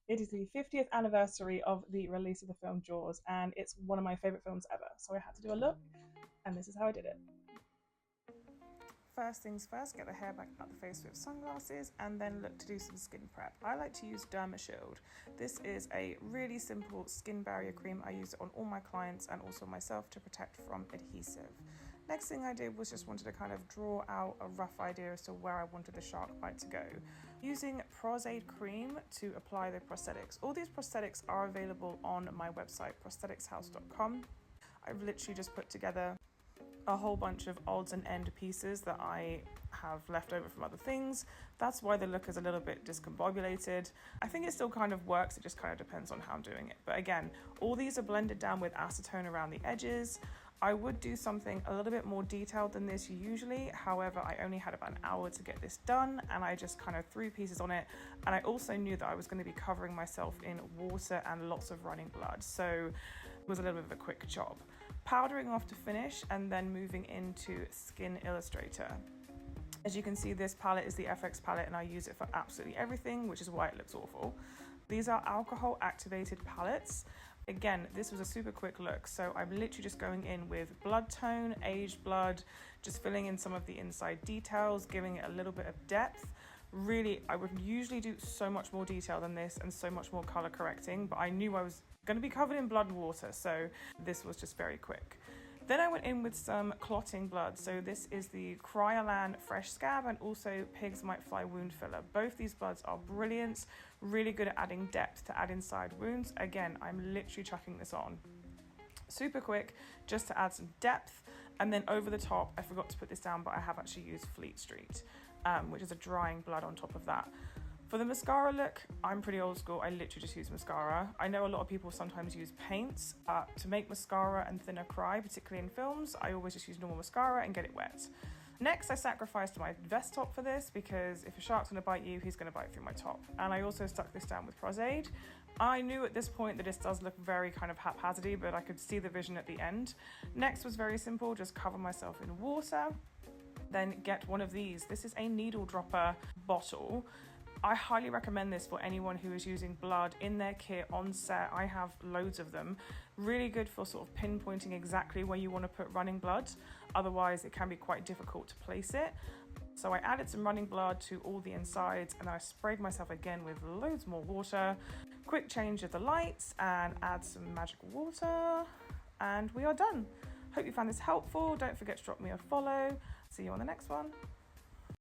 It is the 50th anniversary of the release of the film Jaws, and it's one of my favourite films ever. So I had to do a look, and this is how I did it. First things first, get the hair back out the face with sunglasses and then look to do some skin prep. I like to use Dermashield. This is a really simple skin barrier cream. I use it on all my clients and also myself to protect from adhesive. Next thing I did was just wanted to kind of draw out a rough idea as to where I wanted the shark bite to go. Using Prosaid cream to apply the prosthetics. All these prosthetics are available on my website, prostheticshouse.com. I've literally just put together a whole bunch of odds and end pieces that I have left over from other things. That's why the look is a little bit discombobulated. I think it still kind of works, it just kind of depends on how I'm doing it. But again, all these are blended down with acetone around the edges. I would do something a little bit more detailed than this usually. However, I only had about an hour to get this done and I just kind of threw pieces on it. And I also knew that I was going to be covering myself in water and lots of running blood. So it was a little bit of a quick job. Powdering off to finish and then moving into Skin Illustrator. As you can see, this palette is the FX palette and I use it for absolutely everything, which is why it looks awful. These are alcohol activated palettes. Again, this was a super quick look, so I'm literally just going in with blood tone, aged blood, just filling in some of the inside details, giving it a little bit of depth. Really, I would usually do so much more detail than this and so much more color correcting, but I knew I was going to be covered in blood and water, so this was just very quick. Then I went in with some clotting blood. So this is the Cryolan Fresh Scab and also Pigs Might Fly Wound Filler. Both these bloods are brilliant, really good at adding depth to add inside wounds. Again, I'm literally chucking this on. Super quick, just to add some depth. And then over the top, I forgot to put this down, but I have actually used Fleet Street, which is a drying blood on top of that. For the mascara look, I'm pretty old school. I literally just use mascara. I know a lot of people sometimes use paints. To make mascara and thinner cry, particularly in films, I always just use normal mascara and get it wet. Next, I sacrificed my vest top for this because if a shark's gonna bite you, he's gonna bite through my top. And I also stuck this down with Prosaid. I knew at this point that this does look very kind of haphazardy, but I could see the vision at the end. Next was very simple, just cover myself in water, then get one of these. This is a needle dropper bottle. I highly recommend this for anyone who is using blood in their kit on set. I have loads of them. Really good for sort of pinpointing exactly where you want to put running blood. Otherwise, it can be quite difficult to place it. So I added some running blood to all the insides and I sprayed myself again with loads more water. Quick change of the lights and add some magic water and we are done. Hope you found this helpful. Don't forget to drop me a follow. See you on the next one.